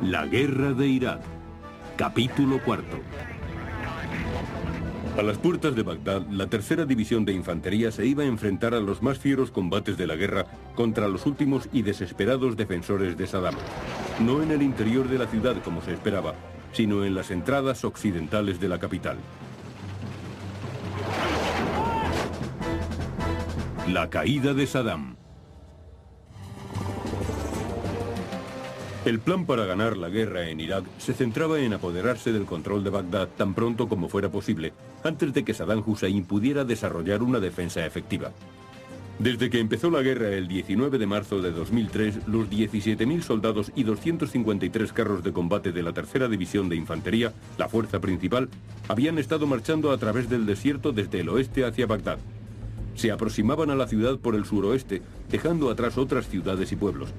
La guerra de Irak. Capítulo cuarto. A las puertas de Bagdad, la tercera división de infantería se iba a enfrentar a los más fieros combates de la guerra contra los últimos y desesperados defensores de Saddam. No en el interior de la ciudad como se esperaba, sino en las entradas occidentales de la capital. La caída de Saddam. El plan para ganar la guerra en Irak se centraba en apoderarse del control de Bagdad tan pronto como fuera posible, antes de que Saddam Hussein pudiera desarrollar una defensa efectiva. Desde que empezó la guerra el 19 de marzo de 2003, los 17.000 soldados y 253 carros de combate de la tercera división de infantería, la fuerza principal, habían estado marchando a través del desierto desde el oeste hacia Bagdad. Se aproximaban a la ciudad por el suroeste, dejando atrás otras ciudades y pueblos.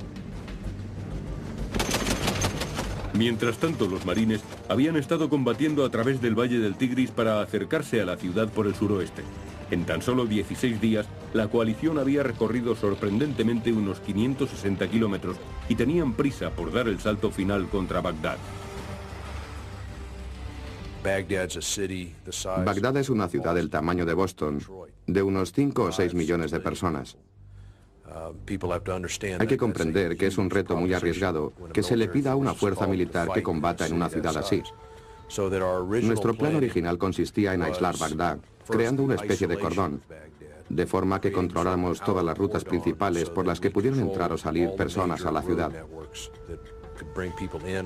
Mientras tanto, los marines habían estado combatiendo a través del Valle del Tigris para acercarse a la ciudad por el suroeste. En tan solo 16 días, la coalición había recorrido sorprendentemente unos 560 kilómetros y tenían prisa por dar el salto final contra Bagdad. Bagdad es una ciudad del tamaño de Boston, de unos 5 o 6 millones de personas. Hay que comprender que es un reto muy arriesgado que se le pida a una fuerza militar que combata en una ciudad así. Nuestro plan original consistía en aislar Bagdad, creando una especie de cordón, de forma que controláramos todas las rutas principales por las que pudieran entrar o salir personas a la ciudad.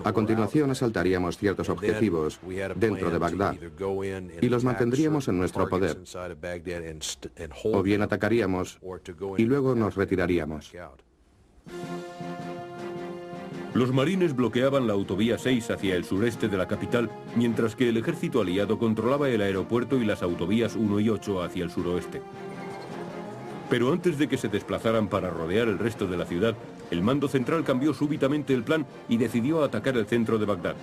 A continuación asaltaríamos ciertos objetivos dentro de Bagdad y los mantendríamos en nuestro poder, o bien atacaríamos y luego nos retiraríamos. Los marines bloqueaban la autovía 6 hacia el sureste de la capital, mientras que el ejército aliado controlaba el aeropuerto y las autovías 1 y 8 hacia el suroeste. Pero antes de que se desplazaran para rodear el resto de la ciudad, el mando central cambió súbitamente el plan y decidió atacar el centro de Bagdad.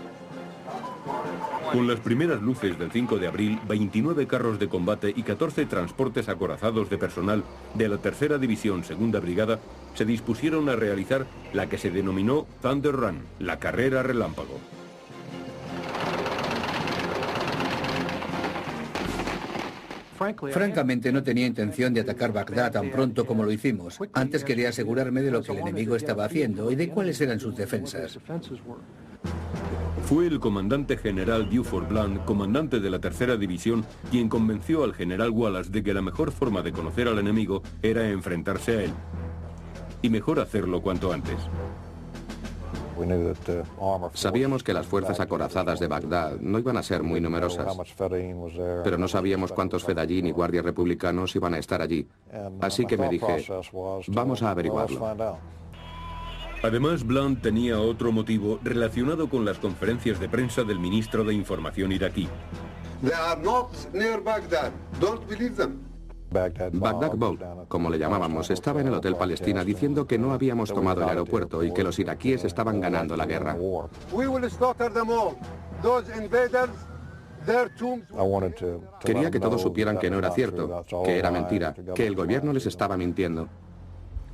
Con las primeras luces del 5 de abril, 29 carros de combate y 14 transportes acorazados de personal de la tercera división segunda brigada se dispusieron a realizar la que se denominó Thunder Run, la carrera relámpago. Francamente, no tenía intención de atacar Bagdad tan pronto como lo hicimos. Antes quería asegurarme de lo que el enemigo estaba haciendo y de cuáles eran sus defensas. Fue el comandante general Buford Blunt, comandante de la tercera división, quien convenció al general Wallace de que la mejor forma de conocer al enemigo era enfrentarse a él. Y mejor hacerlo cuanto antes. Sabíamos que las fuerzas acorazadas de Bagdad no iban a ser muy numerosas, pero no sabíamos cuántos fedayín y guardias republicanos iban a estar allí. Así que me dije, vamos a averiguarlo. Además, Blunt tenía otro motivo relacionado con las conferencias de prensa del ministro de Información iraquí. Bagdad Bob, como le llamábamos, estaba en el Hotel Palestina diciendo que no habíamos tomado el aeropuerto y que los iraquíes estaban ganando la guerra. Quería que todos supieran que no era cierto, que era mentira, que el gobierno les estaba mintiendo.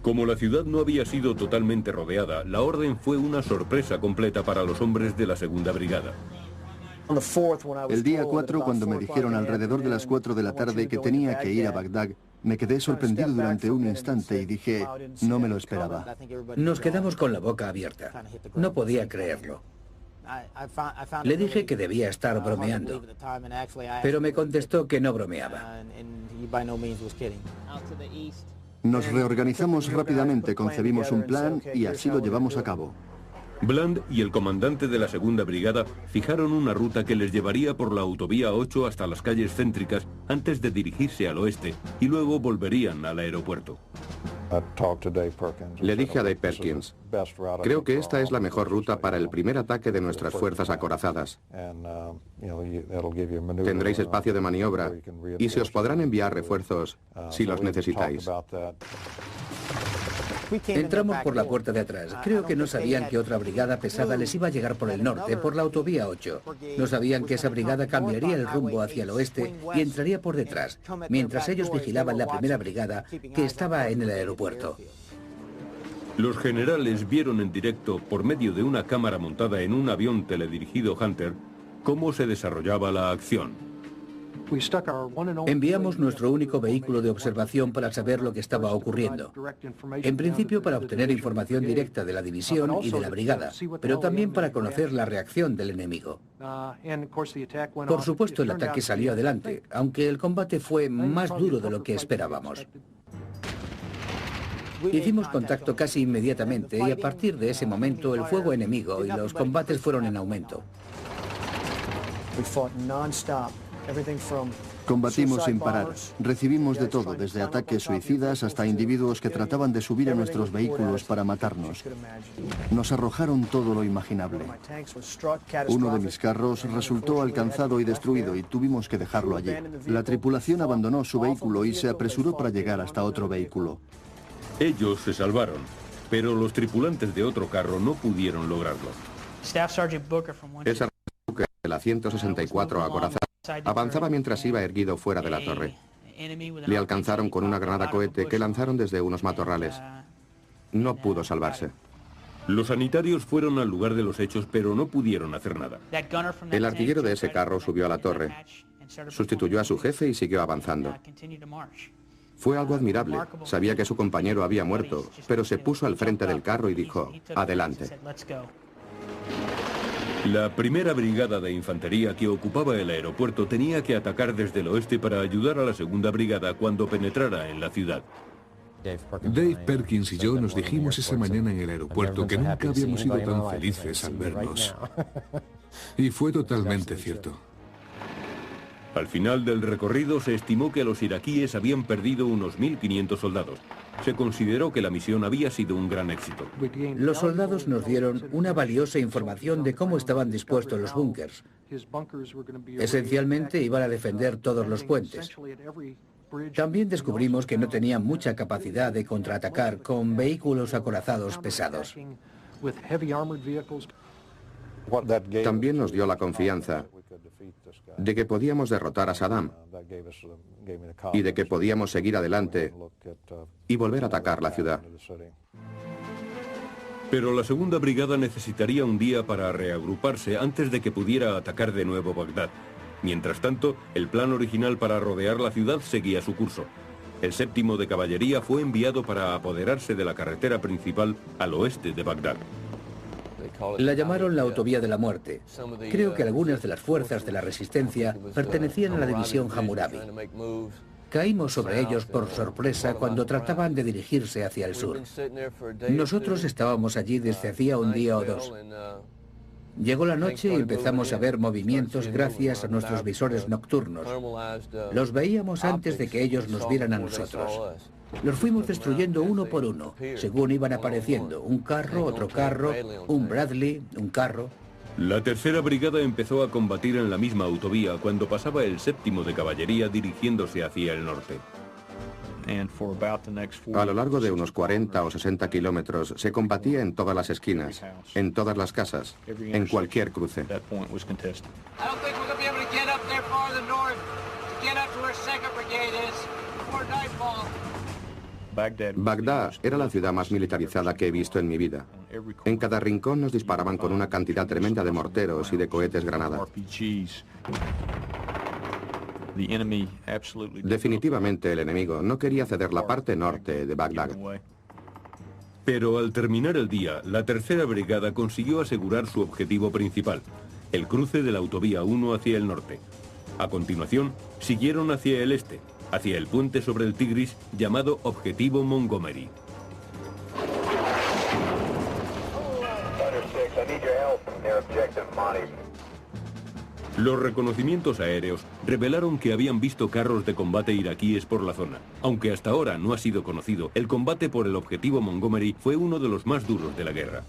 Como la ciudad no había sido totalmente rodeada, la orden fue una sorpresa completa para los hombres de la segunda brigada. El día 4, cuando me dijeron alrededor de las 4 de la tarde que tenía que ir a Bagdad, me quedé sorprendido durante un instante y dije, no me lo esperaba. Nos quedamos con la boca abierta. No podía creerlo. Le dije que debía estar bromeando, pero me contestó que no bromeaba. Nos reorganizamos rápidamente, concebimos un plan y así lo llevamos a cabo. Blunt y el comandante de la segunda brigada fijaron una ruta que les llevaría por la autovía 8 hasta las calles céntricas antes de dirigirse al oeste y luego volverían al aeropuerto. Le dije a Dave Perkins, creo que esta es la mejor ruta para el primer ataque de nuestras fuerzas acorazadas. Tendréis espacio de maniobra y se os podrán enviar refuerzos si los necesitáis. Entramos por la puerta de atrás. Creo que no sabían que otra brigada pesada les iba a llegar por el norte, por la autovía 8. No sabían que esa brigada cambiaría el rumbo hacia el oeste y entraría por detrás, mientras ellos vigilaban la primera brigada que estaba en el aeropuerto. Los generales vieron en directo, por medio de una cámara montada en un avión teledirigido Hunter, cómo se desarrollaba la acción. Enviamos nuestro único vehículo de observación para saber lo que estaba ocurriendo. En principio para obtener información directa de la división y de la brigada, pero también para conocer la reacción del enemigo. Por supuesto, el ataque salió adelante, aunque el combate fue más duro de lo que esperábamos. Hicimos contacto casi inmediatamente y a partir de ese momento el fuego enemigo y los combates fueron en aumento. Combatimos sin parar. Recibimos de todo, desde ataques suicidas hasta individuos que trataban de subir a nuestros vehículos para matarnos. Nos arrojaron todo lo imaginable. Uno de mis carros resultó alcanzado y destruido y tuvimos que dejarlo allí. La tripulación abandonó su vehículo y se apresuró para llegar hasta otro vehículo. Ellos se salvaron, pero los tripulantes de otro carro no pudieron lograrlo. El sargento Booker de la 164 acorazada avanzaba mientras iba erguido fuera de la torre. Le alcanzaron con una granada cohete que lanzaron desde unos matorrales. No pudo salvarse. Los sanitarios fueron al lugar de los hechos, pero no pudieron hacer nada. El artillero de ese carro subió a la torre, sustituyó a su jefe y siguió avanzando. Fue algo admirable. Sabía que su compañero había muerto, pero se puso al frente del carro y dijo, adelante. La primera brigada de infantería que ocupaba el aeropuerto tenía que atacar desde el oeste para ayudar a la segunda brigada cuando penetrara en la ciudad. Dave Perkins y yo nos dijimos esa mañana en el aeropuerto que nunca habíamos sido tan felices al vernos. Y fue totalmente cierto. Al final del recorrido se estimó que los iraquíes habían perdido unos 1.500 soldados. Se consideró que la misión había sido un gran éxito. Los soldados nos dieron una valiosa información de cómo estaban dispuestos los búnkers. Esencialmente iban a defender todos los puentes. También descubrimos que no tenían mucha capacidad de contraatacar con vehículos acorazados pesados. También nos dio la confianza de que podíamos derrotar a Saddam y de que podíamos seguir adelante y volver a atacar la ciudad. Pero la segunda brigada necesitaría un día para reagruparse antes de que pudiera atacar de nuevo Bagdad. Mientras tanto, el plan original para rodear la ciudad seguía su curso. El 7º de caballería fue enviado para apoderarse de la carretera principal al oeste de Bagdad. La llamaron la autovía de la muerte. Creo que algunas de las fuerzas de la resistencia pertenecían a la división Hammurabi. Caímos sobre ellos por sorpresa cuando trataban de dirigirse hacia el sur. Nosotros estábamos allí desde hacía un día o dos. Llegó la noche y empezamos a ver movimientos gracias a nuestros visores nocturnos. Los veíamos antes de que ellos nos vieran a nosotros. Los fuimos destruyendo uno por uno, según iban apareciendo. Un carro, otro carro, un Bradley, un carro. La tercera brigada empezó a combatir en la misma autovía cuando pasaba el 7º de caballería dirigiéndose hacia el norte. A lo largo de unos 40 o 60 kilómetros se combatía en todas las esquinas, en todas las casas, en cualquier cruce. Bagdad era la ciudad más militarizada que he visto en mi vida. En cada rincón nos disparaban con una cantidad tremenda de morteros y de cohetes granada. Definitivamente el enemigo no quería ceder la parte norte de Bagdad. Pero al terminar el día, la tercera brigada consiguió asegurar su objetivo principal, el cruce de la autovía 1 hacia el norte. A continuación, siguieron hacia el este, hacia el puente sobre el Tigris llamado Objetivo Montgomery. Los reconocimientos aéreos revelaron que habían visto carros de combate iraquíes por la zona. Aunque hasta ahora no ha sido conocido, el combate por el objetivo Montgomery fue uno de los más duros de la guerra.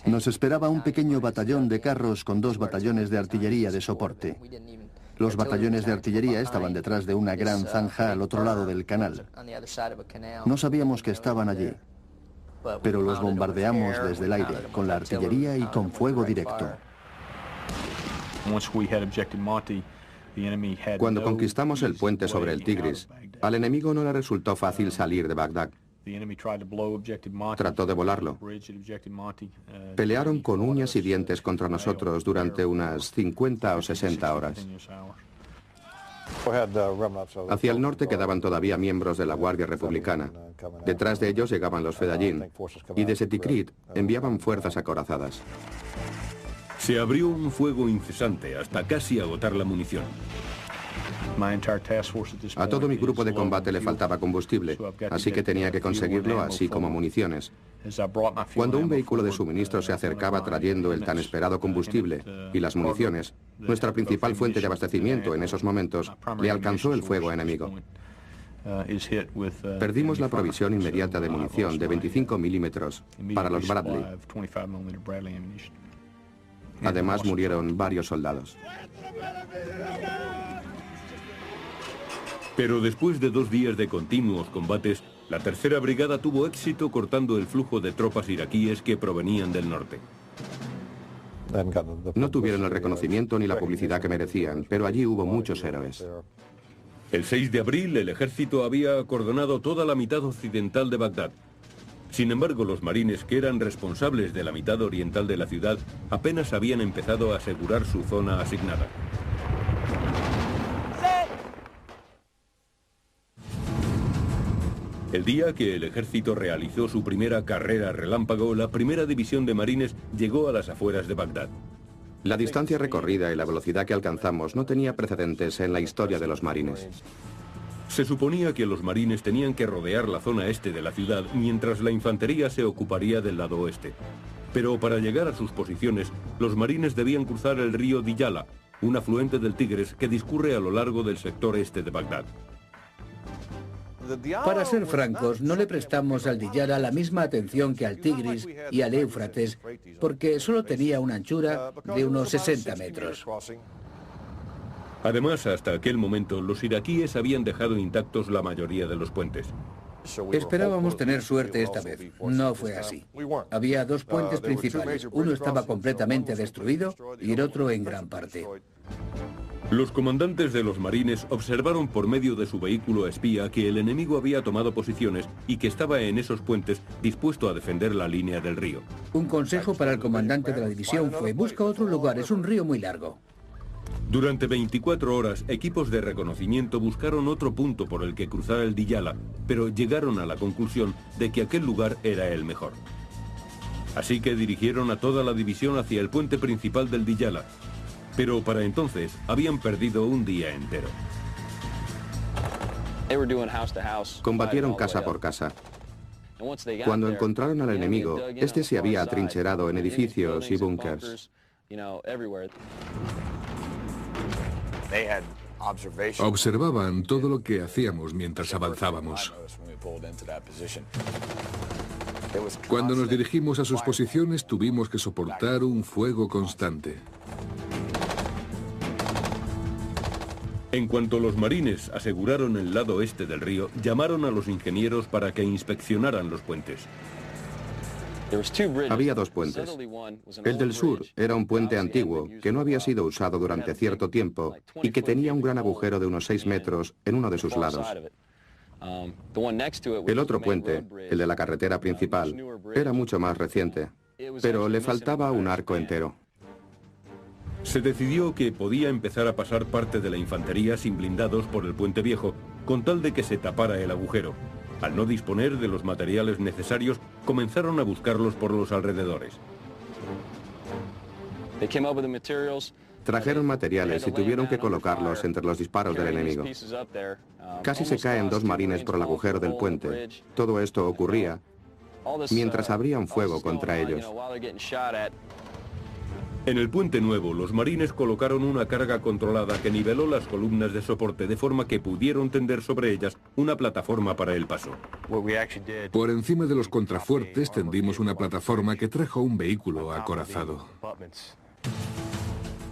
Nos esperaba un pequeño batallón de carros con 2 batallones de artillería de soporte. Los batallones de artillería estaban detrás de una gran zanja al otro lado del canal. No sabíamos que estaban allí, pero los bombardeamos desde el aire, con la artillería y con fuego directo. Cuando conquistamos el puente sobre el Tigris, al enemigo no le resultó fácil salir de Bagdad. Trató de volarlo. Pelearon con uñas y dientes contra nosotros durante unas 50 o 60 horas. Hacia el norte quedaban todavía miembros de la Guardia Republicana. Detrás de ellos llegaban los Fedayeen, y desde Tikrit enviaban fuerzas acorazadas. Se abrió un fuego incesante hasta casi agotar la munición. A todo mi grupo de combate le faltaba combustible, así que tenía que conseguirlo, así como municiones. Cuando un vehículo de suministro se acercaba trayendo el tan esperado combustible y las municiones, nuestra principal fuente de abastecimiento en esos momentos, le alcanzó el fuego enemigo. Perdimos la provisión inmediata de munición de 25 milímetros para los Bradley. Además murieron varios soldados. Pero después de 2 días de continuos combates, la tercera brigada tuvo éxito cortando el flujo de tropas iraquíes que provenían del norte. No tuvieron el reconocimiento ni la publicidad que merecían, pero allí hubo muchos héroes. El 6 de abril, el ejército había acordonado toda la mitad occidental de Bagdad. Sin embargo, los marines que eran responsables de la mitad oriental de la ciudad apenas habían empezado a asegurar su zona asignada. El día que el ejército realizó su primera carrera relámpago, la primera división de marines llegó a las afueras de Bagdad. La distancia recorrida y la velocidad que alcanzamos no tenía precedentes en la historia de los marines. Se suponía que los marines tenían que rodear la zona este de la ciudad mientras la infantería se ocuparía del lado oeste. Pero para llegar a sus posiciones, los marines debían cruzar el río Diyala, un afluente del Tigris que discurre a lo largo del sector este de Bagdad. Para ser francos, no le prestamos al Diyala la misma atención que al Tigris y al Éufrates, porque solo tenía una anchura de unos 60 metros. Además, hasta aquel momento, los iraquíes habían dejado intactos la mayoría de los puentes. Esperábamos tener suerte esta vez. No fue así. Había 2 puentes principales. Uno estaba completamente destruido y el otro en gran parte. Los comandantes de los marines observaron por medio de su vehículo espía que el enemigo había tomado posiciones y que estaba en esos puentes dispuesto a defender la línea del río. Un consejo para el comandante de la división fue: busca otro lugar, es un río muy largo. Durante 24 horas, equipos de reconocimiento buscaron otro punto por el que cruzar el Diyala, pero llegaron a la conclusión de que aquel lugar era el mejor. Así que dirigieron a toda la división hacia el puente principal del Diyala. Pero para entonces habían perdido un día entero. Combatieron casa por casa. Cuando encontraron al enemigo, este se había atrincherado en edificios y búnkers. Observaban todo lo que hacíamos mientras avanzábamos. Cuando nos dirigimos a sus posiciones, tuvimos que soportar un fuego constante. En cuanto los marines aseguraron el lado este del río, llamaron a los ingenieros para que inspeccionaran los puentes. Había 2 puentes. El del sur era un puente antiguo que no había sido usado durante cierto tiempo y que tenía un gran agujero de unos 6 metros en uno de sus lados. El otro puente, el de la carretera principal, era mucho más reciente, pero le faltaba un arco entero. Se decidió que podía empezar a pasar parte de la infantería sin blindados por el puente viejo, con tal de que se tapara el agujero. Al no disponer de los materiales necesarios, comenzaron a buscarlos por los alrededores. Trajeron materiales y tuvieron que colocarlos entre los disparos del enemigo. Casi se caen 2 marines por el agujero del puente. Todo esto ocurría mientras abrían fuego contra ellos. En el puente nuevo, los marines colocaron una carga controlada que niveló las columnas de soporte de forma que pudieron tender sobre ellas una plataforma para el paso. Por encima de los contrafuertes tendimos una plataforma que trajo un vehículo acorazado.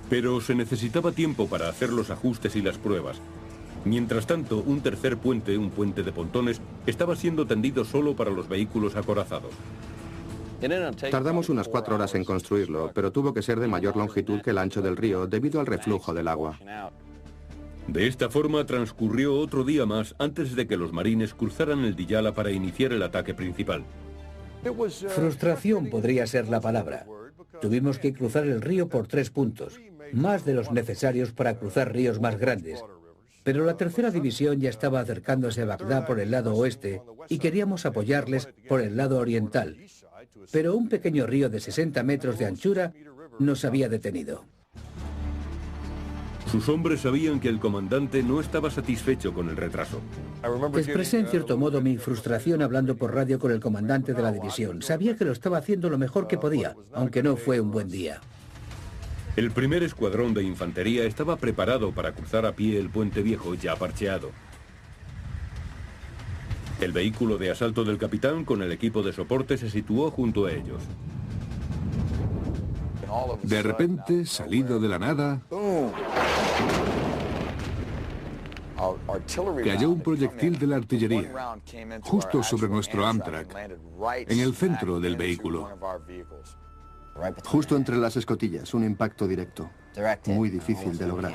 Pero se necesitaba tiempo para hacer los ajustes y las pruebas. Mientras tanto, un tercer puente, un puente de pontones, estaba siendo tendido solo para los vehículos acorazados. Tardamos unas 4 horas en construirlo, pero tuvo que ser de mayor longitud que el ancho del río debido al reflujo del agua. De esta forma transcurrió otro día más antes de que los marines cruzaran el Diyala para iniciar el ataque principal. Frustración podría ser la palabra. Tuvimos que cruzar el río por 3 puntos, más de los necesarios para cruzar ríos más grandes. Pero la tercera división ya estaba acercándose a Bagdad por el lado oeste y queríamos apoyarles por el lado oriental. Pero un pequeño río de 60 metros de anchura nos había detenido. Sus hombres sabían que el comandante no estaba satisfecho con el retraso. Expresé en cierto modo mi frustración hablando por radio con el comandante de la división. Sabía que lo estaba haciendo lo mejor que podía, aunque no fue un buen día. El primer escuadrón de infantería estaba preparado para cruzar a pie el puente viejo ya parcheado. El vehículo de asalto del capitán con el equipo de soporte se situó junto a ellos. De repente, salido de la nada, cayó un proyectil de la artillería, justo sobre nuestro Amtrak, en el centro del vehículo. Justo entre las escotillas, un impacto directo, muy difícil de lograr.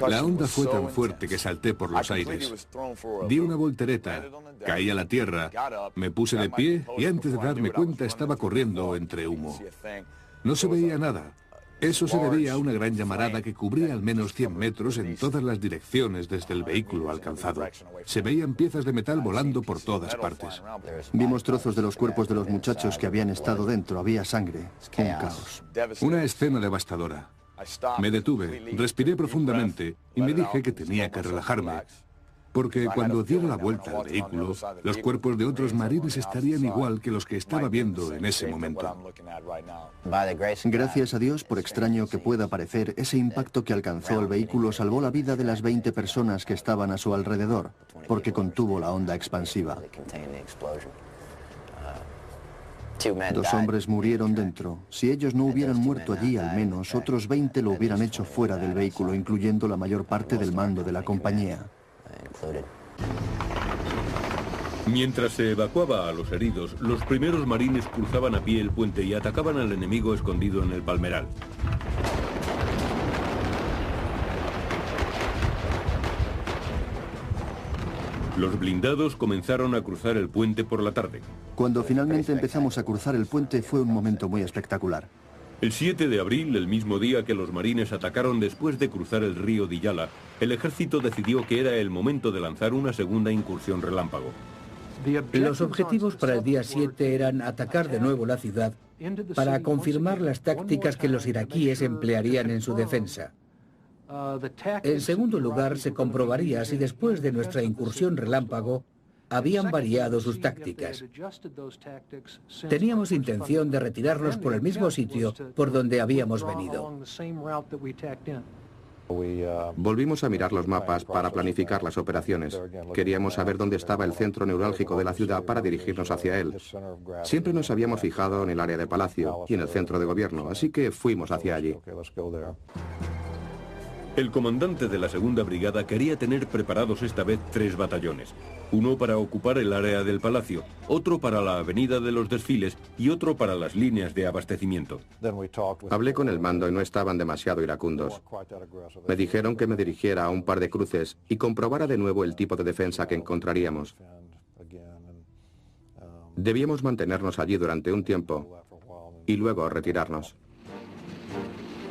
La onda fue tan fuerte que salté por los aires. Di una voltereta, caí a la tierra, me puse de pie y antes de darme cuenta estaba corriendo entre humo. No se veía nada. Eso se debía a una gran llamarada que cubría al menos 100 metros en todas las direcciones desde el vehículo alcanzado. Se veían piezas de metal volando por todas partes. Vimos trozos de los cuerpos de los muchachos que habían estado dentro. Había sangre, un caos. Una escena devastadora. Me detuve, respiré profundamente y me dije que tenía que relajarme, porque cuando diera la vuelta al vehículo, los cuerpos de otros marines estarían igual que los que estaba viendo en ese momento. Gracias a Dios, por extraño que pueda parecer, ese impacto que alcanzó el vehículo salvó la vida de las 20 personas que estaban a su alrededor, porque contuvo la onda expansiva. 2 hombres murieron dentro. Si ellos no hubieran muerto allí, al menos otros 20 lo hubieran hecho fuera del vehículo, incluyendo la mayor parte del mando de la compañía. Mientras se evacuaba a los heridos, los primeros marines cruzaban a pie el puente y atacaban al enemigo escondido en el palmeral. Los blindados comenzaron a cruzar el puente por la tarde. Cuando finalmente empezamos a cruzar el puente fue un momento muy espectacular. El 7 de abril, el mismo día que los marines atacaron después de cruzar el río Diyala, el ejército decidió que era el momento de lanzar una segunda incursión relámpago. Los objetivos para el día 7 eran atacar de nuevo la ciudad para confirmar las tácticas que los iraquíes emplearían en su defensa. En segundo lugar, se comprobaría si después de nuestra incursión relámpago habían variado sus tácticas. Teníamos intención de retirarnos por el mismo sitio por donde habíamos venido. Volvimos a mirar los mapas para planificar las operaciones. Queríamos saber dónde estaba el centro neurálgico de la ciudad para dirigirnos hacia él. Siempre nos habíamos fijado en el área de Palacio y en el centro de gobierno, así que fuimos hacia allí. El comandante de la segunda brigada quería tener preparados esta vez 3 batallones. Uno para ocupar el área del palacio, otro para la avenida de los desfiles y otro para las líneas de abastecimiento. Hablé con el mando y no estaban demasiado iracundos. Me dijeron que me dirigiera a un par de cruces y comprobara de nuevo el tipo de defensa que encontraríamos. Debíamos mantenernos allí durante un tiempo y luego retirarnos.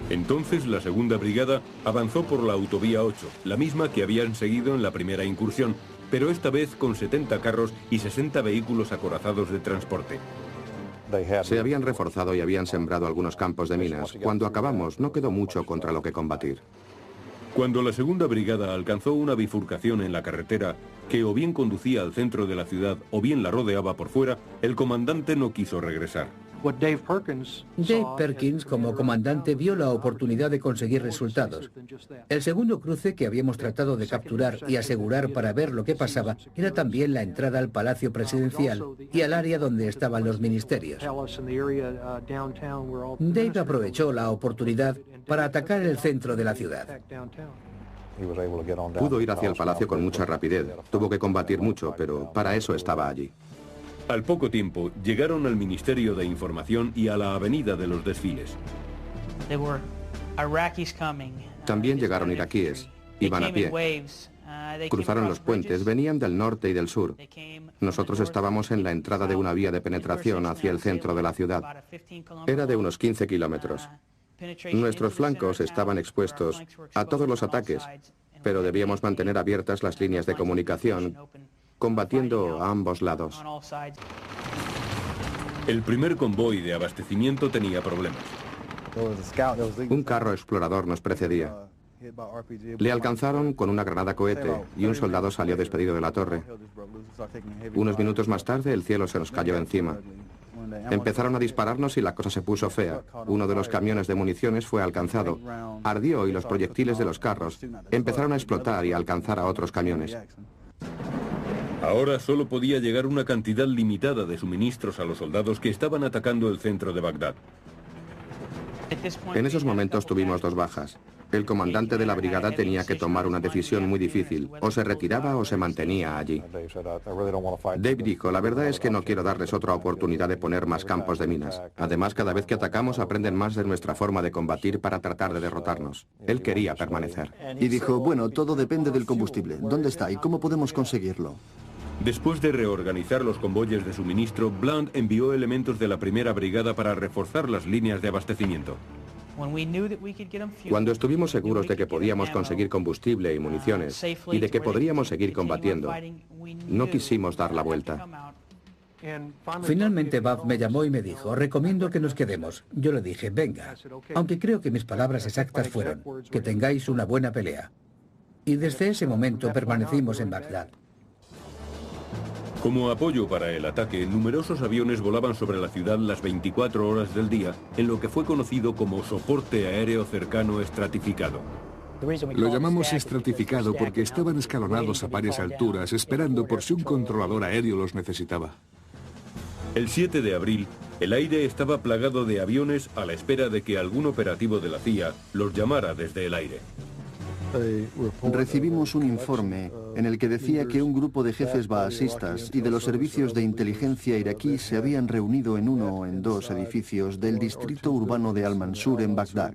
Entonces la segunda brigada avanzó por la autovía 8, la misma que habían seguido en la primera incursión, pero esta vez con 70 carros y 60 vehículos acorazados de transporte. Se habían reforzado y habían sembrado algunos campos de minas. Cuando acabamos, no quedó mucho contra lo que combatir. Cuando la segunda brigada alcanzó una bifurcación en la carretera que o bien conducía al centro de la ciudad o bien la rodeaba por fuera, el comandante no quiso regresar. Dave Perkins, como comandante, vio la oportunidad de conseguir resultados. El segundo cruce que habíamos tratado de capturar y asegurar para ver lo que pasaba era también la entrada al Palacio Presidencial y al área donde estaban los ministerios. Dave aprovechó la oportunidad para atacar el centro de la ciudad. Pudo ir hacia el palacio con mucha rapidez. Tuvo que combatir mucho, pero para eso estaba allí. Al poco tiempo, llegaron al Ministerio de Información y a la avenida de los desfiles. También llegaron iraquíes. Iban a pie. Cruzaron los puentes, venían del norte y del sur. Nosotros estábamos en la entrada de una vía de penetración hacia el centro de la ciudad. Era de unos 15 kilómetros. Nuestros flancos estaban expuestos a todos los ataques, pero debíamos mantener abiertas las líneas de comunicación, combatiendo a ambos lados. El primer convoy de abastecimiento tenía problemas. Un carro explorador nos precedía. Le alcanzaron con una granada cohete y un soldado salió despedido de la torre. Unos minutos más tarde el cielo se nos cayó encima. Empezaron a dispararnos y la cosa se puso fea. Uno de los camiones de municiones fue alcanzado. Ardió y los proyectiles de los carros empezaron a explotar y a alcanzar a otros camiones. Ahora solo podía llegar una cantidad limitada de suministros a los soldados que estaban atacando el centro de Bagdad. En esos momentos tuvimos 2 bajas. El comandante de la brigada tenía que tomar una decisión muy difícil. O se retiraba o se mantenía allí. Dave dijo, la verdad es que no quiero darles otra oportunidad de poner más campos de minas. Además, cada vez que atacamos aprenden más de nuestra forma de combatir para tratar de derrotarnos. Él quería permanecer. Y dijo, bueno, todo depende del combustible. ¿Dónde está y cómo podemos conseguirlo? Después de reorganizar los convoyes de suministro, Blunt envió elementos de la primera brigada para reforzar las líneas de abastecimiento. Cuando estuvimos seguros de que podíamos conseguir combustible y municiones y de que podríamos seguir combatiendo, no quisimos dar la vuelta. Finalmente Bob me llamó y me dijo, recomiendo que nos quedemos. Yo le dije, venga, aunque creo que mis palabras exactas fueron, que tengáis una buena pelea. Y desde ese momento permanecimos en Bagdad. Como apoyo para el ataque, numerosos aviones volaban sobre la ciudad las 24 horas del día, en lo que fue conocido como soporte aéreo cercano estratificado. Lo llamamos estratificado porque estaban escalonados a varias alturas, esperando por si un controlador aéreo los necesitaba. El 7 de abril, el aire estaba plagado de aviones a la espera de que algún operativo de la CIA los llamara desde el aire. Recibimos un informe en el que decía que un grupo de jefes baasistas y de los servicios de inteligencia iraquí se habían reunido en uno o en 2 edificios del distrito urbano de Al-Mansur en Bagdad.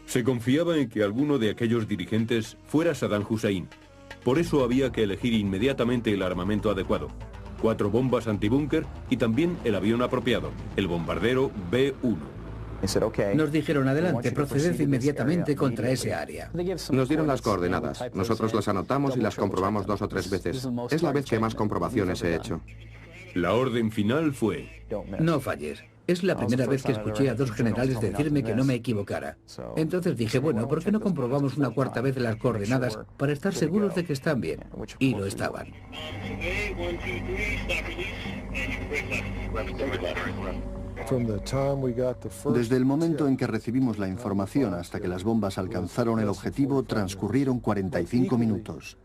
Se confiaba en que alguno de aquellos dirigentes fuera Saddam Hussein. Por eso había que elegir inmediatamente el armamento adecuado. 4 bombas antibúnker y también el avión apropiado, el bombardero B-1. Nos dijeron, adelante, proceded inmediatamente contra ese área. Nos dieron las coordenadas. Nosotros las anotamos y las comprobamos 2 o 3 veces. Es la vez que más comprobaciones he hecho. La orden final fue: no falles. Es la primera vez que escuché a 2 generales decirme que no me equivocara. Entonces dije, bueno, ¿por qué no comprobamos una 4ª vez las coordenadas para estar seguros de que están bien? Y lo estaban. Desde el momento en que recibimos la información hasta que las bombas alcanzaron el objetivo, transcurrieron 45 minutos.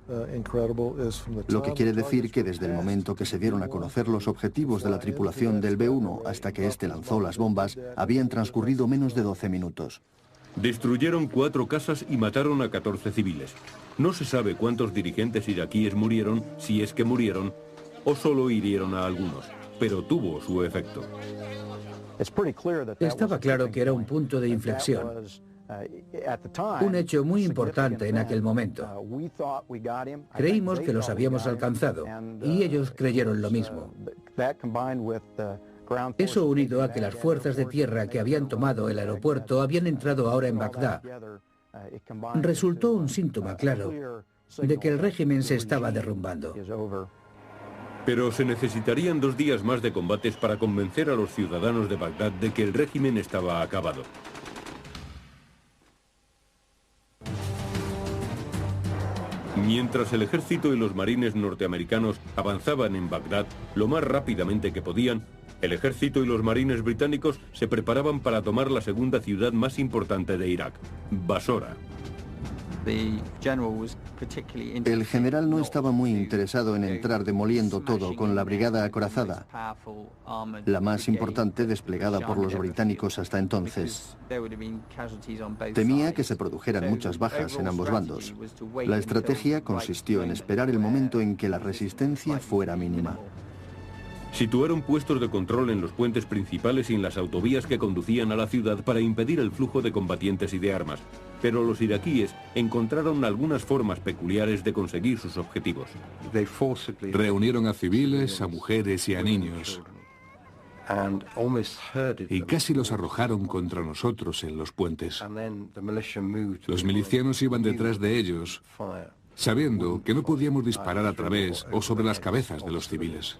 Lo que quiere decir que desde el momento que se dieron a conocer los objetivos de la tripulación del B-1 hasta que éste lanzó las bombas, habían transcurrido menos de 12 minutos. Destruyeron 4 casas y mataron a 14 civiles. No se sabe cuántos dirigentes iraquíes murieron, si es que murieron, o solo hirieron a algunos, pero tuvo su efecto. Estaba claro que era un punto de inflexión, un hecho muy importante en aquel momento. Creímos que los habíamos alcanzado y ellos creyeron lo mismo. Eso unido a que las fuerzas de tierra que habían tomado el aeropuerto habían entrado ahora en Bagdad, resultó un síntoma claro de que el régimen se estaba derrumbando. Pero se necesitarían 2 días más de combates para convencer a los ciudadanos de Bagdad de que el régimen estaba acabado. Mientras el ejército y los marines norteamericanos avanzaban en Bagdad lo más rápidamente que podían, el ejército y los marines británicos se preparaban para tomar la segunda ciudad más importante de Irak, Basora. El general no estaba muy interesado en entrar demoliendo todo con la brigada acorazada, la más importante desplegada por los británicos hasta entonces. Temía que se produjeran muchas bajas en ambos bandos. La estrategia consistió en esperar el momento en que la resistencia fuera mínima. Situaron puestos de control en los puentes principales y en las autovías que conducían a la ciudad para impedir el flujo de combatientes y de armas. Pero los iraquíes encontraron algunas formas peculiares de conseguir sus objetivos. Reunieron a civiles, a mujeres y a niños, y casi los arrojaron contra nosotros en los puentes. Los milicianos iban detrás de ellos, sabiendo que no podíamos disparar a través o sobre las cabezas de los civiles.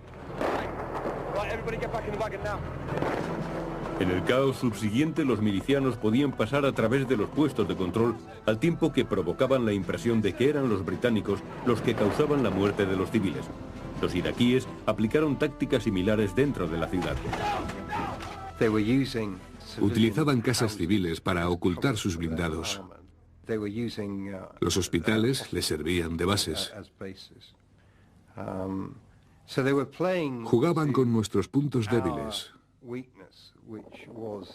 En el caos subsiguiente, los milicianos podían pasar a través de los puestos de control, al tiempo que provocaban la impresión de que eran los británicos los que causaban la muerte de los civiles. Los iraquíes aplicaron tácticas similares dentro de la ciudad. Utilizaban casas civiles para ocultar sus blindados. Los hospitales les servían de bases. Jugaban con nuestros puntos débiles,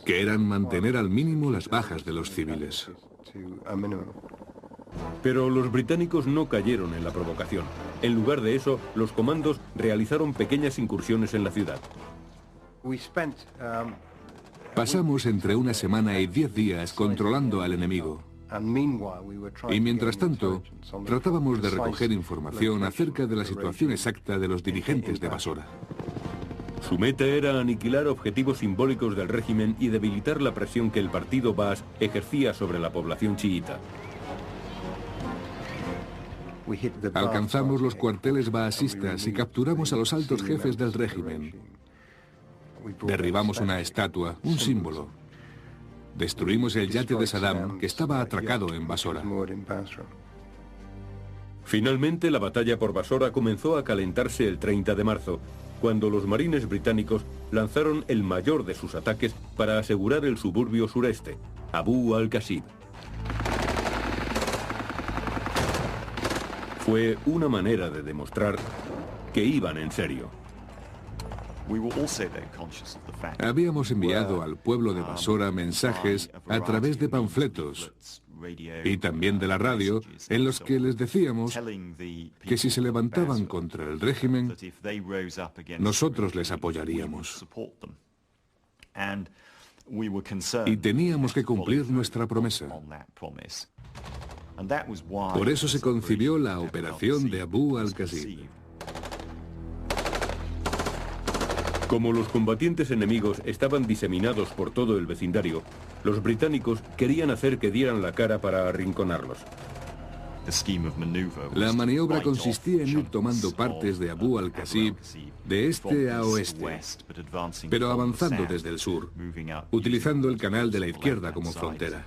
que eran mantener al mínimo las bajas de los civiles. Pero los británicos no cayeron en la provocación. En lugar de eso, los comandos realizaron pequeñas incursiones en la ciudad. Pasamos entre una semana y 10 días controlando al enemigo. Y mientras tanto, tratábamos de recoger información acerca de la situación exacta de los dirigentes de Basora. Su meta era aniquilar objetivos simbólicos del régimen y debilitar la presión que el partido Baas ejercía sobre la población chiita. Alcanzamos los cuarteles baasistas y capturamos a los altos jefes del régimen. Derribamos una estatua, un símbolo. Destruimos el yate de Saddam, que estaba atracado en Basora. Finalmente, la batalla por Basora comenzó a calentarse el 30 de marzo, cuando los marines británicos lanzaron el mayor de sus ataques para asegurar el suburbio sureste, Abu al-Qasib. Fue una manera de demostrar que iban en serio. Habíamos enviado al pueblo de Basora mensajes a través de panfletos y también de la radio, en los que les decíamos que si se levantaban contra el régimen, nosotros les apoyaríamos. Y teníamos que cumplir nuestra promesa. Por eso se concibió la operación de Abu al-Qasib. Como los combatientes enemigos estaban diseminados por todo el vecindario, los británicos querían hacer que dieran la cara para arrinconarlos. La maniobra consistía en ir tomando partes de Abu al-Qasib de este a oeste, pero avanzando desde el sur, utilizando el canal de la izquierda como frontera.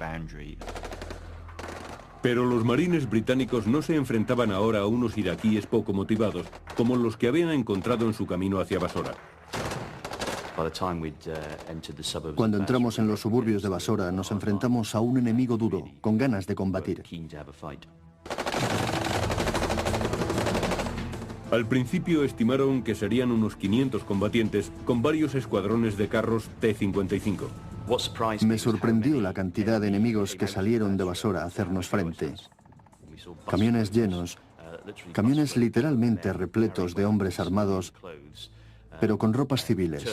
Pero los marines británicos no se enfrentaban ahora a unos iraquíes poco motivados, como los que habían encontrado en su camino hacia Basora. Cuando entramos en los suburbios de Basora, nos enfrentamos a un enemigo duro, con ganas de combatir. Al principio estimaron que serían unos 500 combatientes con varios escuadrones de carros T-55. Me sorprendió la cantidad de enemigos que salieron de Basora a hacernos frente. Camiones llenos, camiones literalmente repletos de hombres armados, pero con ropas civiles.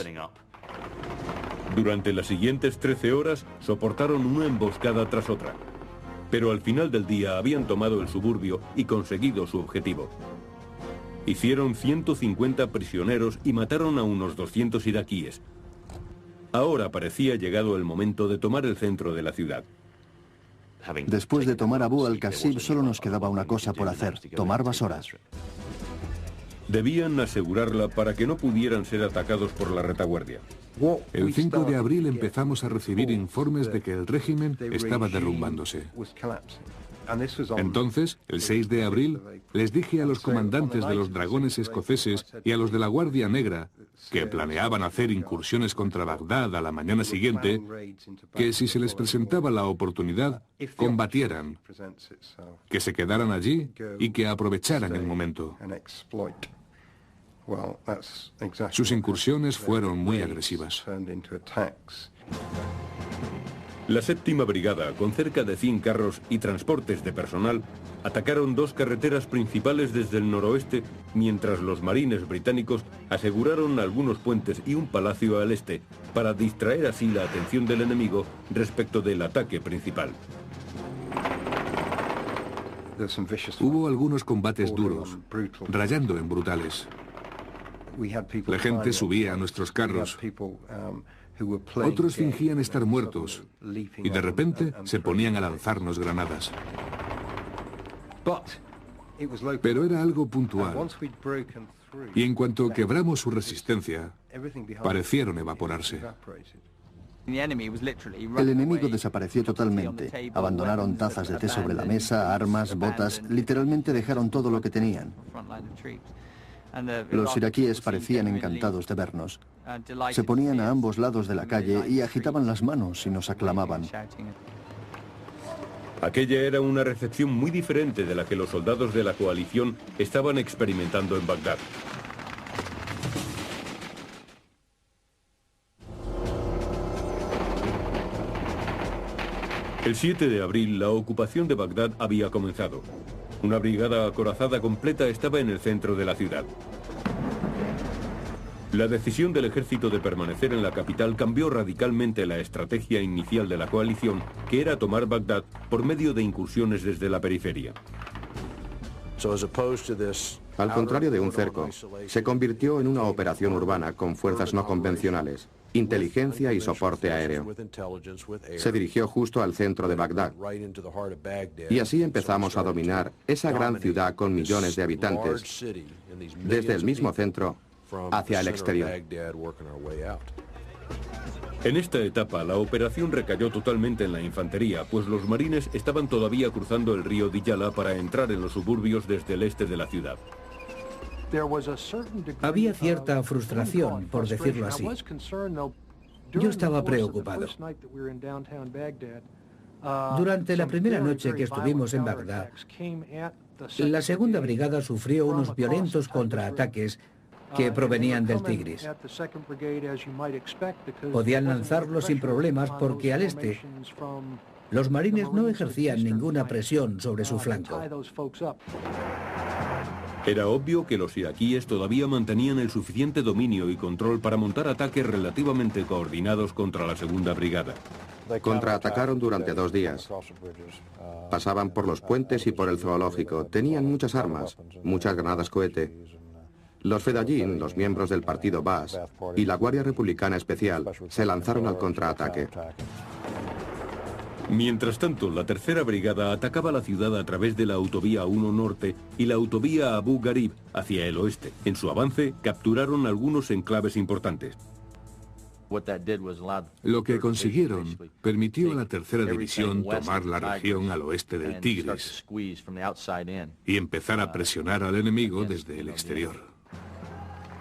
Durante las siguientes 13 horas soportaron una emboscada tras otra. Pero al final del día habían tomado el suburbio y conseguido su objetivo. Hicieron 150 prisioneros y mataron a unos 200 iraquíes. Ahora parecía llegado el momento de tomar el centro de la ciudad. Después de tomar Abu al-Qasib solo nos quedaba una cosa por hacer, tomar Basora. Debían asegurarla para que no pudieran ser atacados por la retaguardia. El 5 de abril empezamos a recibir informes de que el régimen estaba derrumbándose. Entonces, el 6 de abril, les dije a los comandantes de los dragones escoceses y a los de la Guardia Negra, que planeaban hacer incursiones contra Bagdad a la mañana siguiente, que si se les presentaba la oportunidad, combatieran, que se quedaran allí y que aprovecharan el momento. Sus incursiones fueron muy agresivas. La 7ª Brigada, con cerca de 100 carros y transportes de personal, atacaron 2 carreteras principales desde el noroeste, mientras los marines británicos aseguraron algunos puentes y un palacio al este, para distraer así la atención del enemigo respecto del ataque principal. Hubo algunos combates duros, rayando en brutales. La gente subía a nuestros carros. Otros fingían estar muertos y de repente se ponían a lanzarnos granadas. Pero era algo puntual. Y en cuanto quebramos su resistencia, parecieron evaporarse. El enemigo desapareció totalmente. Abandonaron tazas de té sobre la mesa, armas, botas. Literalmente dejaron todo lo que tenían. Los iraquíes parecían encantados de vernos. Se ponían a ambos lados de la calle y agitaban las manos y nos aclamaban. Aquella era una recepción muy diferente de la que los soldados de la coalición estaban experimentando en Bagdad. El 7 de abril, la ocupación de Bagdad había comenzado. Una brigada acorazada completa estaba en el centro de la ciudad. La decisión del ejército de permanecer en la capital cambió radicalmente la estrategia inicial de la coalición, que era tomar Bagdad por medio de incursiones desde la periferia. Al contrario de un cerco, se convirtió en una operación urbana con fuerzas no convencionales, inteligencia y soporte aéreo. Se dirigió justo al centro de Bagdad. Y así empezamos a dominar esa gran ciudad con millones de habitantes, desde el mismo centro hacia el exterior. En esta etapa, la operación recayó totalmente en la infantería, pues los marines estaban todavía cruzando el río Diyala para entrar en los suburbios desde el este de la ciudad. Había cierta frustración, por decirlo así. Yo estaba preocupado. Durante la primera noche que estuvimos en Bagdad, la 2ª Brigada sufrió unos violentos contraataques que provenían del Tigris. Podían lanzarlos sin problemas porque al este los marines no ejercían ninguna presión sobre su flanco. Era obvio que los iraquíes todavía mantenían el suficiente dominio y control para montar ataques relativamente coordinados contra la 2ª Brigada. Contraatacaron durante 2 días. Pasaban por los puentes y por el zoológico. Tenían muchas armas, muchas granadas cohete. Los Fedayeen, los miembros del partido Baas y la Guardia Republicana Especial se lanzaron al contraataque. Mientras tanto, la 3ª Brigada atacaba la ciudad a través de la autovía 1 Norte y la autovía Abu Ghraib hacia el oeste. En su avance, capturaron algunos enclaves importantes. Lo que consiguieron permitió a la 3ª División tomar la región al oeste del Tigris y empezar a presionar al enemigo desde el exterior.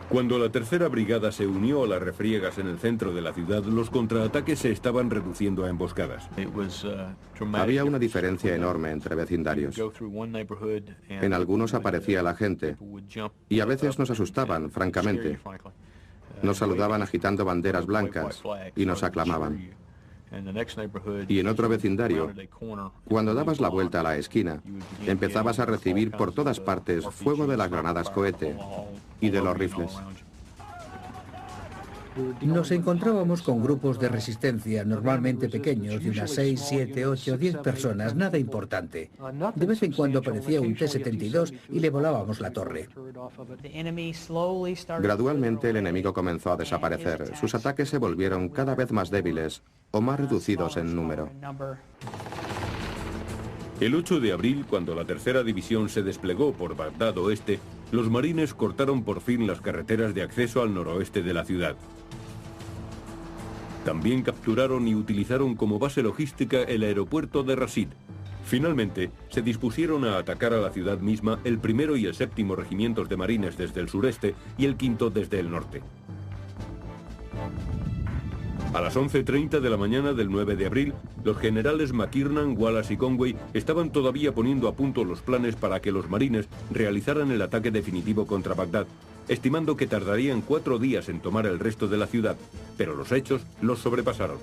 Cuando la 3ª Brigada se unió a las refriegas en el centro de la ciudad, los contraataques se estaban reduciendo a emboscadas. Había una diferencia enorme entre vecindarios. En algunos aparecía la gente y a veces nos asustaban, francamente. Nos saludaban agitando banderas blancas y nos aclamaban. Y en otro vecindario, cuando dabas la vuelta a la esquina, empezabas a recibir por todas partes fuego de las granadas cohete y de los rifles. Nos encontrábamos con grupos de resistencia, normalmente pequeños, de unas 6, 7, 8, 10 personas, nada importante. De vez en cuando aparecía un T-72 y le volábamos la torre. Gradualmente el enemigo comenzó a desaparecer. Sus ataques se volvieron cada vez más débiles o más reducidos en número. El 8 de abril, cuando la 3ª División se desplegó por Bagdad Oeste, los marines cortaron por fin las carreteras de acceso al noroeste de la ciudad. También capturaron y utilizaron como base logística el aeropuerto de Rasid. Finalmente, se dispusieron a atacar a la ciudad misma el 1º y el 7º regimientos de marines desde el sureste y el 5º desde el norte. A las 11:30 de la mañana del 9 de abril, los generales McKiernan, Wallace y Conway estaban todavía poniendo a punto los planes para que los marines realizaran el ataque definitivo contra Bagdad, estimando que tardarían 4 días en tomar el resto de la ciudad, pero los hechos los sobrepasaron.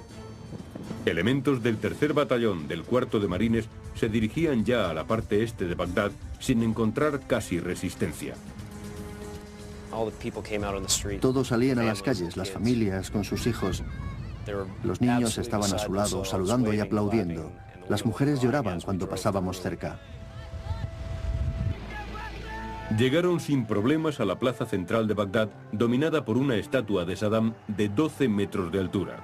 Elementos del 3er batallón del 4º de Marines se dirigían ya a la parte este de Bagdad sin encontrar casi resistencia. Todos salían a las calles, las familias con sus hijos. Los niños estaban a su lado, saludando y aplaudiendo. Las mujeres lloraban cuando pasábamos cerca. Llegaron sin problemas a la plaza central de Bagdad, dominada por una estatua de Saddam de 12 metros de altura.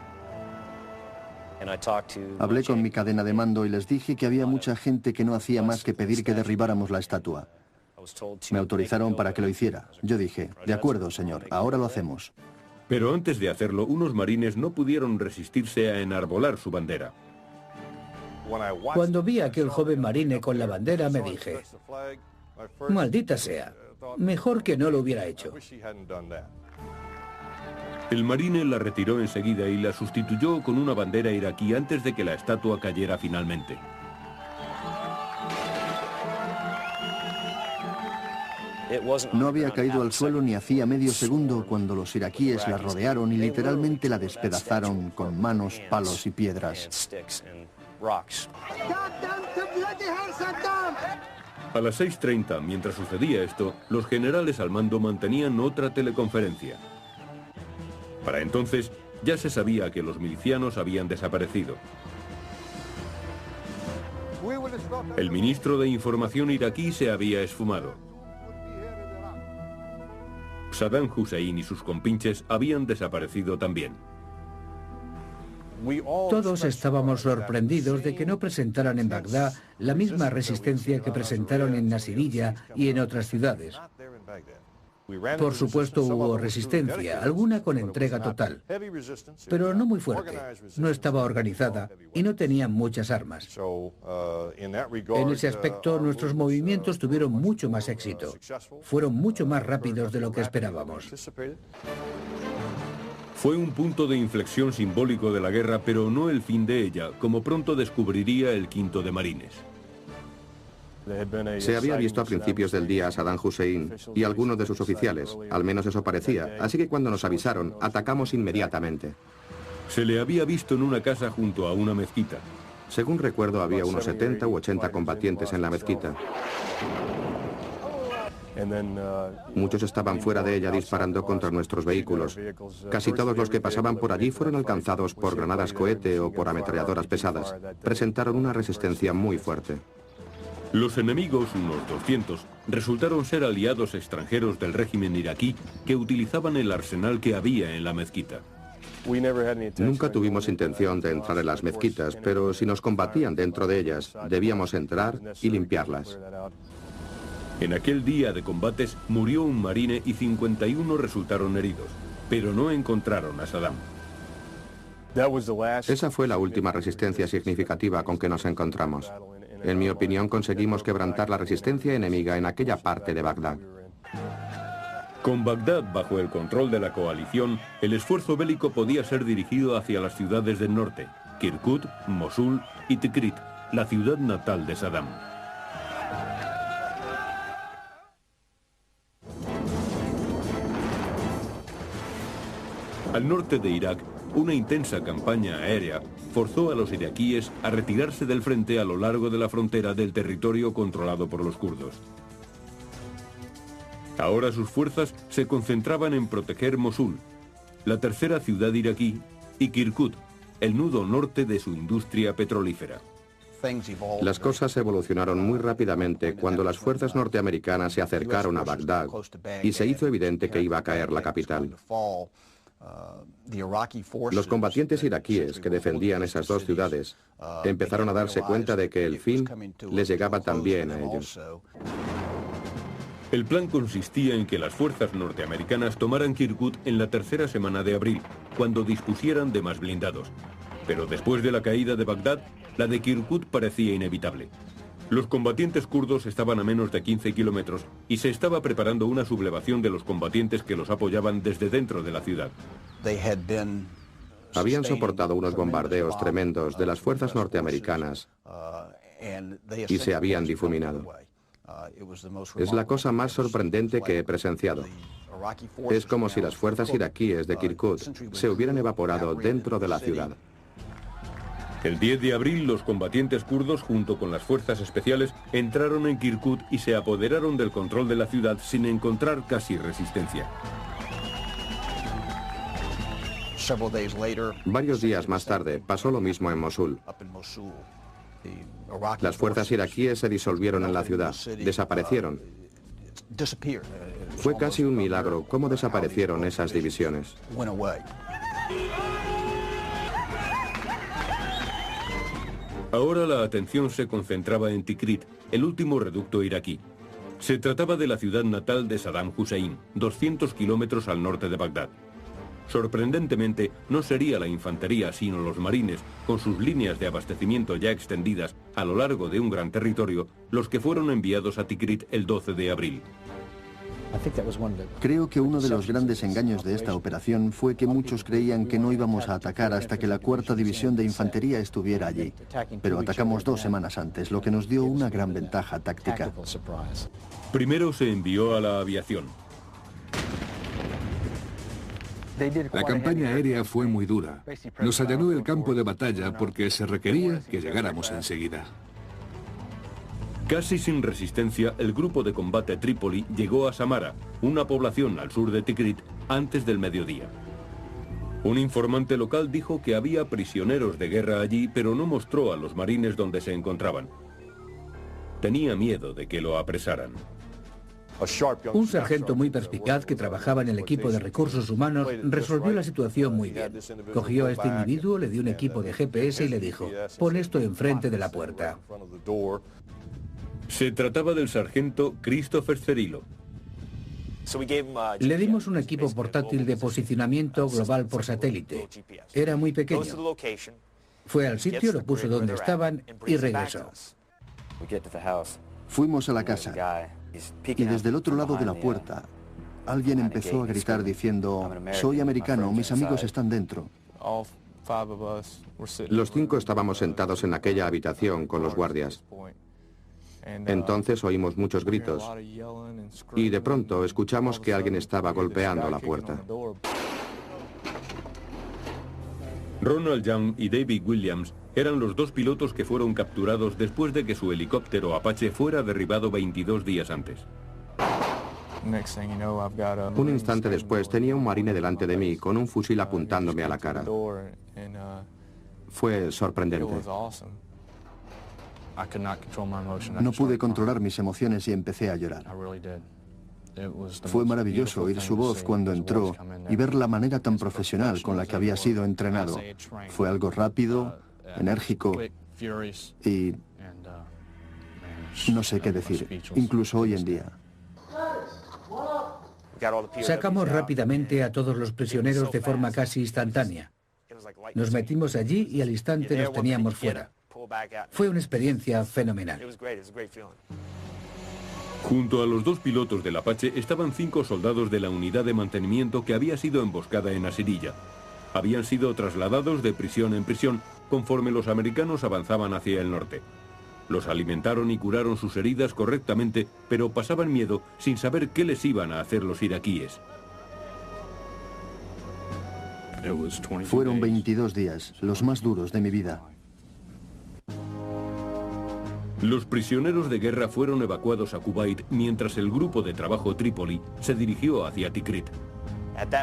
Hablé con mi cadena de mando y les dije que había mucha gente que no hacía más que pedir que derribáramos la estatua. Me autorizaron para que lo hiciera. Yo dije, de acuerdo, señor, ahora lo hacemos. Pero antes de hacerlo, unos marines no pudieron resistirse a enarbolar su bandera. Cuando vi a aquel joven marine con la bandera, me dije, maldita sea, mejor que no lo hubiera hecho. El marine la retiró enseguida y la sustituyó con una bandera iraquí antes de que la estatua cayera finalmente. No había caído al suelo ni hacía medio segundo cuando los iraquíes la rodearon y literalmente la despedazaron con manos, palos y piedras. A las 6:30, mientras sucedía esto, los generales al mando mantenían otra teleconferencia. Para entonces, ya se sabía que los milicianos habían desaparecido. El ministro de Información iraquí se había esfumado. Saddam Hussein y sus compinches habían desaparecido también. Todos estábamos sorprendidos de que no presentaran en Bagdad la misma resistencia que presentaron en Nasiriyah y en otras ciudades. Por supuesto hubo resistencia, alguna con entrega total, pero no muy fuerte, no estaba organizada y no tenían muchas armas. En ese aspecto nuestros movimientos tuvieron mucho más éxito, fueron mucho más rápidos de lo que esperábamos. Fue un punto de inflexión simbólico de la guerra, pero no el fin de ella, como pronto descubriría el 5º de Marines. Se había visto a principios del día a Saddam Hussein y algunos de sus oficiales, al menos eso parecía, así que cuando nos avisaron, atacamos inmediatamente. Se le había visto en una casa junto a una mezquita. Según recuerdo, había unos 70 u 80 combatientes en la mezquita. Muchos estaban fuera de ella disparando contra nuestros vehículos. Casi todos los que pasaban por allí fueron alcanzados por granadas cohete o por ametralladoras pesadas. Presentaron una resistencia muy fuerte. Los enemigos, unos 200, resultaron ser aliados extranjeros del régimen iraquí que utilizaban el arsenal que había en la mezquita. Nunca tuvimos intención de entrar en las mezquitas, pero si nos combatían dentro de ellas, debíamos entrar y limpiarlas. En aquel día de combates murió un marine y 51 resultaron heridos, pero no encontraron a Saddam. Esa fue la última resistencia significativa con que nos encontramos. En mi opinión, conseguimos quebrantar la resistencia enemiga en aquella parte de Bagdad. Con Bagdad bajo el control de la coalición, el esfuerzo bélico podía ser dirigido hacia las ciudades del norte, Kirkuk, Mosul y Tikrit, la ciudad natal de Saddam. Al norte de Irak, una intensa campaña aérea forzó a los iraquíes a retirarse del frente a lo largo de la frontera del territorio controlado por los kurdos. Ahora sus fuerzas se concentraban en proteger Mosul, la tercera ciudad iraquí, y Kirkuk, el nudo norte de su industria petrolífera. Las cosas evolucionaron muy rápidamente cuando las fuerzas norteamericanas se acercaron a Bagdad y se hizo evidente que iba a caer la capital. Los combatientes iraquíes que defendían esas dos ciudades empezaron a darse cuenta de que el fin les llegaba también a ellos. El plan consistía en que las fuerzas norteamericanas tomaran Kirkuk en la tercera semana de abril, cuando dispusieran de más blindados. Pero después de la caída de Bagdad, la de Kirkuk parecía inevitable. Los combatientes kurdos estaban a menos de 15 kilómetros y se estaba preparando una sublevación de los combatientes que los apoyaban desde dentro de la ciudad. Habían soportado unos bombardeos tremendos de las fuerzas norteamericanas y se habían difuminado. Es la cosa más sorprendente que he presenciado. Es como si las fuerzas iraquíes de Kirkuk se hubieran evaporado dentro de la ciudad. El 10 de abril, los combatientes kurdos, junto con las fuerzas especiales, entraron en Kirkuk y se apoderaron del control de la ciudad sin encontrar casi resistencia. Varios días más tarde, pasó lo mismo en Mosul. Las fuerzas iraquíes se disolvieron en la ciudad, desaparecieron. Fue casi un milagro cómo desaparecieron esas divisiones. Ahora la atención se concentraba en Tikrit, el último reducto iraquí. Se trataba de la ciudad natal de Saddam Hussein, 200 kilómetros al norte de Bagdad. Sorprendentemente, no sería la infantería, sino los marines, con sus líneas de abastecimiento ya extendidas a lo largo de un gran territorio, los que fueron enviados a Tikrit el 12 de abril. Creo que uno de los grandes engaños de esta operación fue que muchos creían que no íbamos a atacar hasta que la 4ª División de Infantería estuviera allí. Pero atacamos 2 semanas antes, lo que nos dio una gran ventaja táctica. Primero se envió a la aviación. La campaña aérea fue muy dura. Nos allanó el campo de batalla porque se requería que llegáramos enseguida. Casi sin resistencia, el grupo de combate Trípoli llegó a Samara, una población al sur de Tikrit, antes del mediodía. Un informante local dijo que había prisioneros de guerra allí, pero no mostró a los marines donde se encontraban. Tenía miedo de que lo apresaran. Un sargento muy perspicaz que trabajaba en el equipo de recursos humanos resolvió la situación muy bien. Cogió a este individuo, le dio un equipo de GPS y le dijo: pon esto enfrente de la puerta. Se trataba del sargento Christopher Cerilo. Le dimos un equipo portátil de posicionamiento global por satélite. Era muy pequeño. Fue al sitio, lo puso donde estaban y regresó. Fuimos a la casa y desde el otro lado de la puerta alguien empezó a gritar diciendo: soy americano, mis amigos están dentro. Los 5 estábamos sentados en aquella habitación con los guardias. Entonces oímos muchos gritos y de pronto escuchamos que alguien estaba golpeando la puerta. Ronald Young y David Williams eran los 2 pilotos que fueron capturados después de que su helicóptero Apache fuera derribado 22 días antes. Un instante después tenía un marine delante de mí con un fusil apuntándome a la cara. Fue sorprendente. No pude controlar mis emociones y empecé a llorar. Fue maravilloso oír su voz cuando entró y ver la manera tan profesional con la que había sido entrenado. Fue algo rápido, enérgico y no sé qué decir, incluso hoy en día. Sacamos rápidamente a todos los prisioneros de forma casi instantánea. Nos metimos allí y al instante los teníamos fuera. Fue una experiencia fenomenal. Junto a los 2 pilotos del Apache estaban 5 soldados de la unidad de mantenimiento que había sido emboscada en Asirilla. Habían sido trasladados de prisión en prisión conforme los americanos avanzaban hacia el norte. Los alimentaron y curaron sus heridas correctamente, pero pasaban miedo sin saber qué les iban a hacer los iraquíes. Fueron 22 días, los más duros de mi vida. Los prisioneros de guerra fueron evacuados a Kuwait mientras el grupo de trabajo Trípoli se dirigió hacia Tikrit.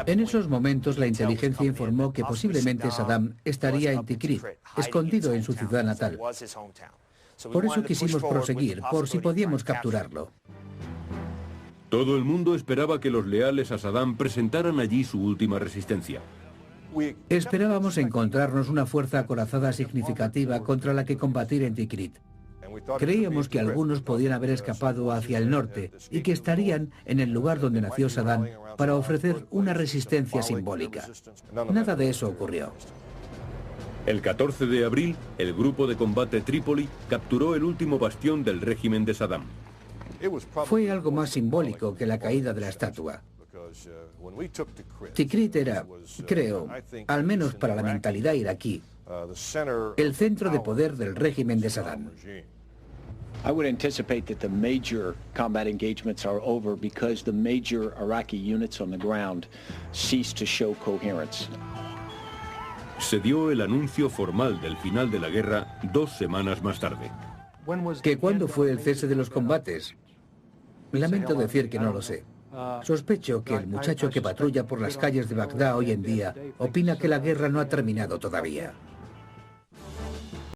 En esos momentos la inteligencia informó que posiblemente Saddam estaría en Tikrit, escondido en su ciudad natal. Por eso quisimos proseguir, por si podíamos capturarlo. Todo el mundo esperaba que los leales a Saddam presentaran allí su última resistencia. Esperábamos encontrarnos una fuerza acorazada significativa contra la que combatir en Tikrit. Creíamos que algunos podían haber escapado hacia el norte y que estarían en el lugar donde nació Saddam para ofrecer una resistencia simbólica. Nada de eso ocurrió. El 14 de abril, el grupo de combate Trípoli capturó el último bastión del régimen de Saddam. Fue algo más simbólico que la caída de la estatua. Tikrit era, creo, al menos para la mentalidad iraquí, el centro de poder del régimen de Saddam. I would anticipate that the major combat engagements are over because the major Iraqi units on the ground cease to show coherence. Se dio el anuncio formal del final de la guerra 2 semanas más tarde. ¿Cuándo fue el cese de los combates? Lamento decir que no lo sé. Sospecho que el muchacho que patrulla por las calles de Bagdad hoy en día opina que la guerra no ha terminado todavía.